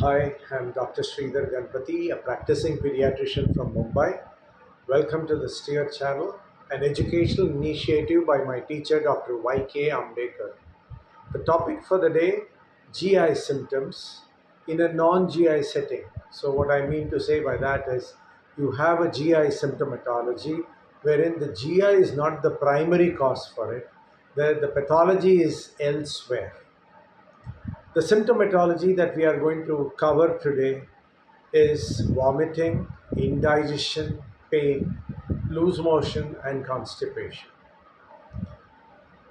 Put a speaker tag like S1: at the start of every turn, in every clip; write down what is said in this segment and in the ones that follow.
S1: Hi, I'm Dr. Sridhar Ganapathy, a practicing pediatrician from Mumbai. Welcome to the Steer channel, an educational initiative by my teacher, Dr. Y.K. Amdekar. The topic for the day, GI symptoms in a non-GI setting. So what I mean to say by that is you have a GI symptomatology wherein the GI is not the primary cause for it, the pathology is elsewhere. The symptomatology that we are going to cover today is vomiting, indigestion, pain, loose motion, and constipation.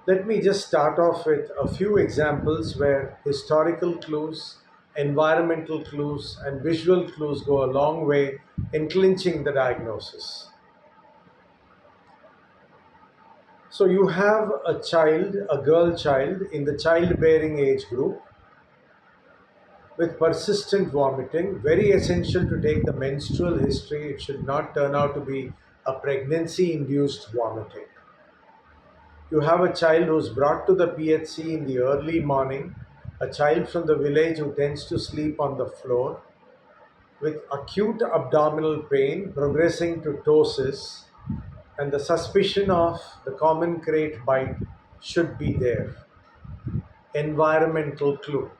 S1: Let me just start off with a few examples where historical clues, environmental clues, and visual clues go a long way in clinching the diagnosis. So, you have a child, a girl child, in the childbearing age group with persistent vomiting, very essential to take the menstrual history. It should not turn out to be a pregnancy induced vomiting. You have a child who's brought to the PHC in the early morning, a child from the village who tends to sleep on the floor with acute abdominal pain progressing to ptosis, and the suspicion of the common crate bite should be there. Environmental clue.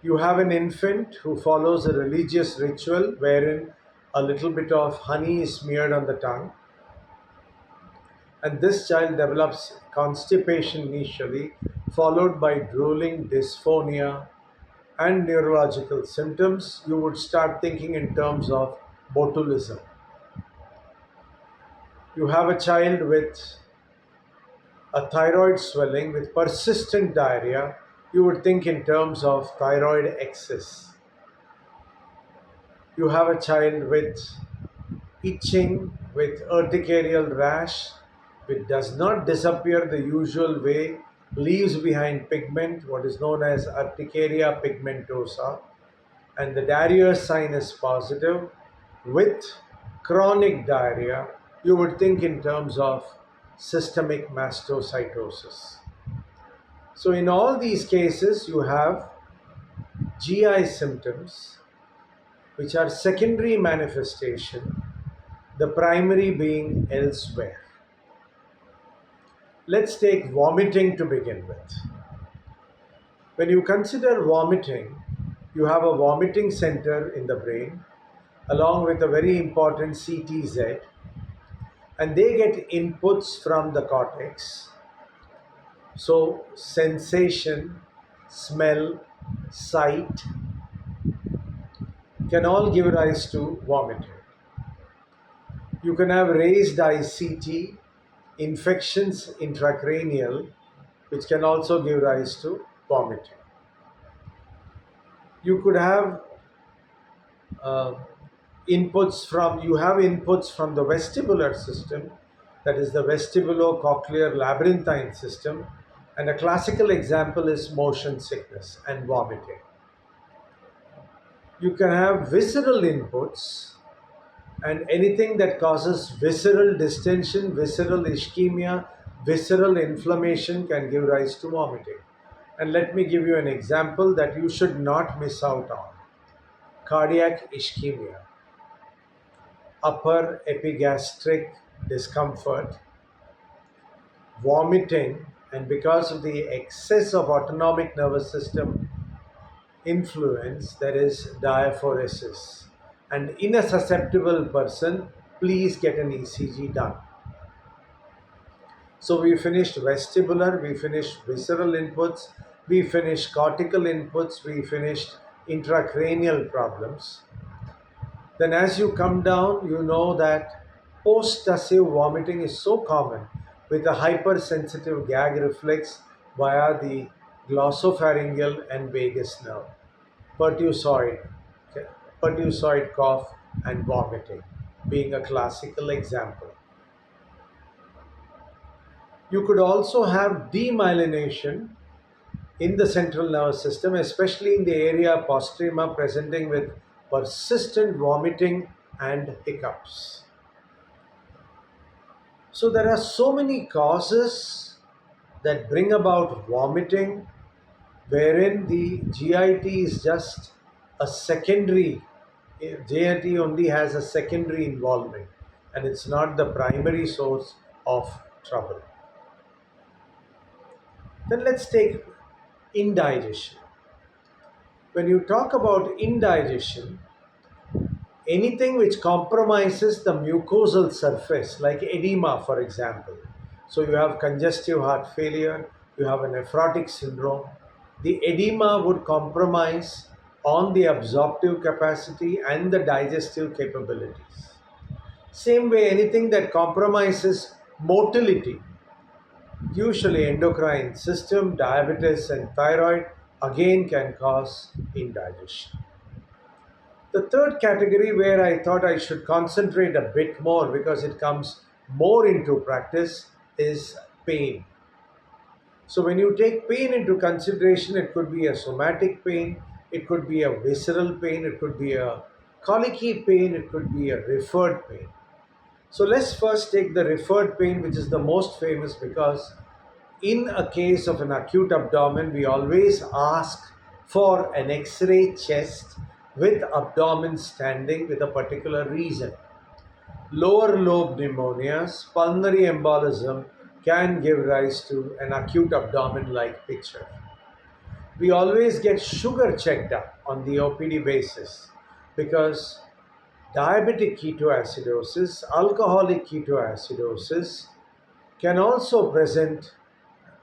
S1: You have an infant who follows a religious ritual wherein a little bit of honey is smeared on the tongue, and this child develops constipation initially, followed by drooling, dysphonia, and neurological symptoms. You would start thinking in terms of botulism. You have a child with a thyroid swelling with persistent diarrhea. You would think in terms of thyroid excess. You have a child with itching, with urticarial rash, which does not disappear the usual way, leaves behind pigment, what is known as urticaria pigmentosa, and the diarrhea sign is positive. With chronic diarrhea, you would think in terms of systemic mastocytosis. So, in all these cases, you have GI symptoms which are secondary manifestation, the primary being elsewhere. Let's take vomiting to begin with. When you consider vomiting, you have a vomiting center in the brain along with a very important CTZ, and they get inputs from the cortex. So, sensation, smell, sight can all give rise to vomiting. You can have raised ICT, infections intracranial, which can also give rise to vomiting. You could have uh, you have inputs from the vestibular system, that is the vestibulocochlear labyrinthine system, and a classical example is motion sickness and vomiting. You can have visceral inputs, and anything that causes visceral distension, visceral ischemia, visceral inflammation can give rise to vomiting. And let me give you an example that you should not miss out on. Cardiac ischemia, upper epigastric discomfort, vomiting, and because of the excess of autonomic nervous system influence, there is diaphoresis. And in a susceptible person, please get an ECG done. So we finished vestibular, we finished visceral inputs, we finished cortical inputs, we finished intracranial problems. Then as you come down, you know that post-tussive vomiting is so common with a hypersensitive gag reflex via the glossopharyngeal and vagus nerve. Pertussoid, pertussoid cough and vomiting being a classical example. You could also have demyelination in the central nervous system, especially in the area postrema, presenting with persistent vomiting and hiccups. So there are so many causes that bring about vomiting, wherein the GIT is just a secondary, GIT only has a secondary involvement and it's not the primary source of trouble. Then let's take indigestion. When you talk about indigestion, anything which compromises the mucosal surface, like edema, for example. So you have congestive heart failure, you have a nephrotic syndrome. The edema would compromise on the absorptive capacity and the digestive capabilities. Same way, anything that compromises motility, usually endocrine system, diabetes, and thyroid, again can cause indigestion. The third category where I thought I should concentrate a bit more because it comes more into practice is pain. So when you take pain into consideration, it could be a somatic pain, it could be a visceral pain, it could be a colicky pain, it could be a referred pain. So let's first take the referred pain, which is the most famous because in a case of an acute abdomen, we always ask for an X-ray chest with abdomen standing with a particular reason. Lower lobe pneumonias, pulmonary embolism can give rise to an acute abdomen-like picture. We always get sugar checked up on the OPD basis because diabetic ketoacidosis, alcoholic ketoacidosis can also present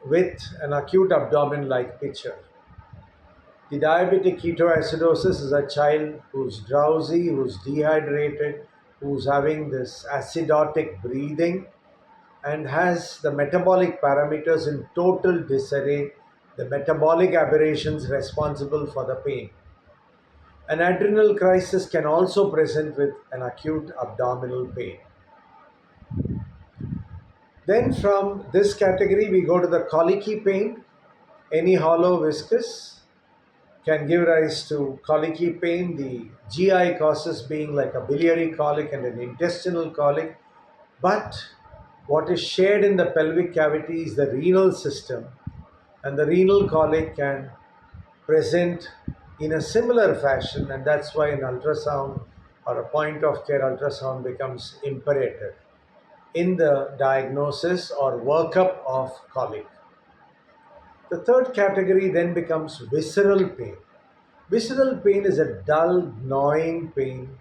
S1: with an acute abdomen-like picture. The diabetic ketoacidosis is a child who's drowsy, who's dehydrated, who's having this acidotic breathing and has the metabolic parameters in total disarray, the metabolic aberrations responsible for the pain. An adrenal crisis can also present with an acute abdominal pain. Then from this category, we go to the colicky pain. Any hollow viscous can give rise to colicky pain. The GI causes being like a biliary colic and an intestinal colic. But what is shared in the pelvic cavity is the renal system. And the renal colic can present in a similar fashion. And that's why an ultrasound or a point of care ultrasound becomes imperative in the diagnosis or workup of colic. The third category then becomes visceral pain. Visceral pain is a dull, gnawing pain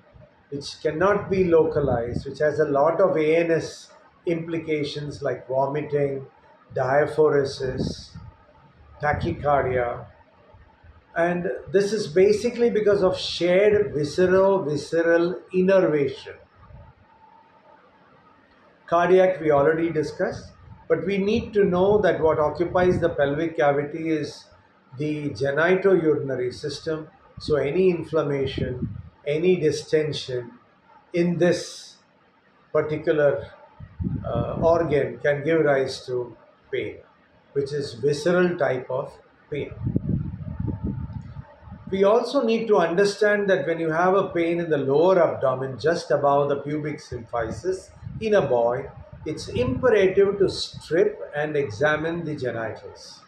S1: which cannot be localized, which has a lot of ANS implications like vomiting, diaphoresis, tachycardia. And this is basically because of shared visceral innervation. Cardiac we already discussed, but we need to know that what occupies the pelvic cavity is the genitourinary system. So any inflammation, any distension in this particular organ can give rise to pain, which is visceral type of pain. We also need to understand that when you have a pain in the lower abdomen just above the pubic symphysis in a boy, it's imperative to strip and examine the genitals.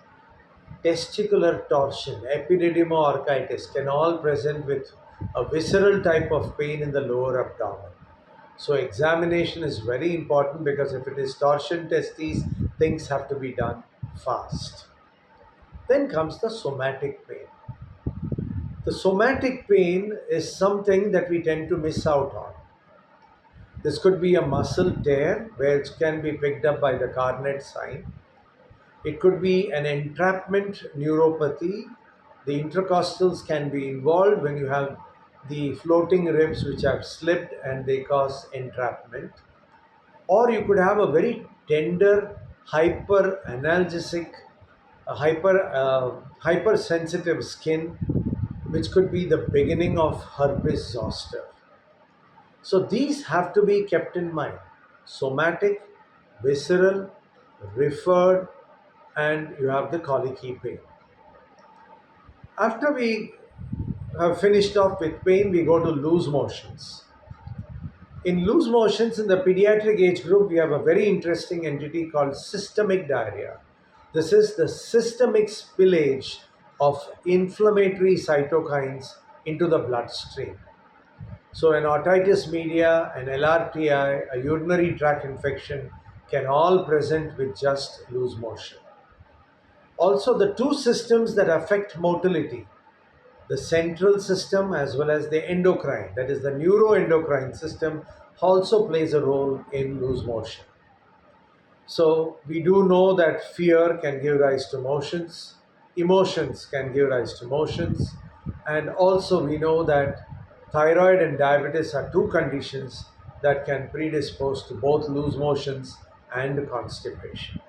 S1: Testicular torsion, epididymoorchitis can all present with a visceral type of pain in the lower abdomen. So examination is very important because if it is torsion testes, things have to be done fast. Then comes the somatic pain. The somatic pain is something that we tend to miss out on. This could be a muscle tear where it can be picked up by the Carnett sign. It could be an entrapment neuropathy. The intercostals can be involved when you have the floating ribs which have slipped and they cause entrapment. Or you could have a very tender, hyperanalgesic, hypersensitive skin, which could be the beginning of herpes zoster. So these have to be kept in mind. Somatic, visceral, referred, and you have the colicky pain. After we have finished off with pain, we go to loose motions. In loose motions in the pediatric age group, we have a very interesting entity called systemic diarrhea. This is the systemic spillage of inflammatory cytokines into the bloodstream. So, an otitis media, an LRTI, a urinary tract infection can all present with just loose motion. Also, the two systems that affect motility, the central system as well as the endocrine, that is the neuroendocrine system, also plays a role in loose motion. So we do know that fear can give rise to motions, emotions can give rise to motions, and also we know that thyroid and diabetes are two conditions that can predispose to both loose motions and constipation.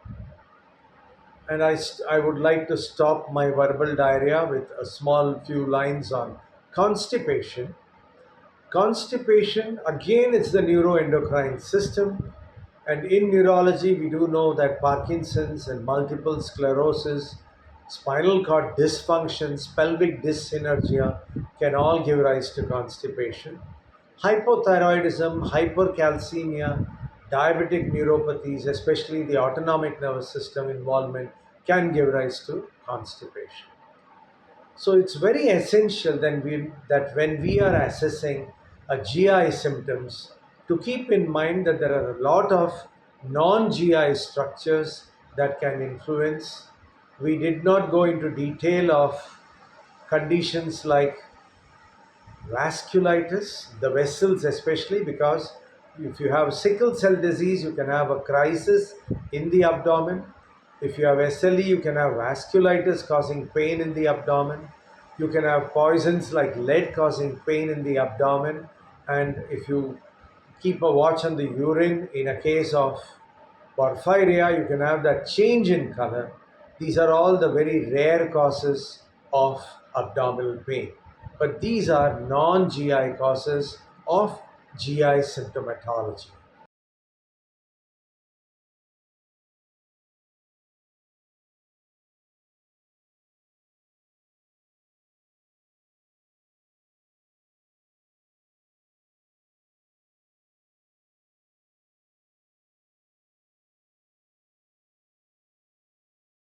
S1: And I would like to stop my verbal diarrhea with a small few lines on constipation. Constipation, again, it's the neuroendocrine system. And in neurology, we do know that Parkinson's and multiple sclerosis, spinal cord dysfunctions, pelvic dyssynergia can all give rise to constipation. Hypothyroidism, hypercalcemia, diabetic neuropathies, especially the autonomic nervous system involvement, can give rise to constipation. So it's very essential that when we are assessing a GI symptoms, to keep in mind that there are a lot of non-GI structures that can influence. We did not go into detail of conditions like vasculitis, the vessels especially, because if you have sickle cell disease, you can have a crisis in the abdomen. If you have SLE, you can have vasculitis causing pain in the abdomen. You can have poisons like lead causing pain in the abdomen. And if you keep a watch on the urine, in a case of porphyria, you can have that change in color. These are all the very rare causes of abdominal pain. But these are non GI causes of GI symptomatology.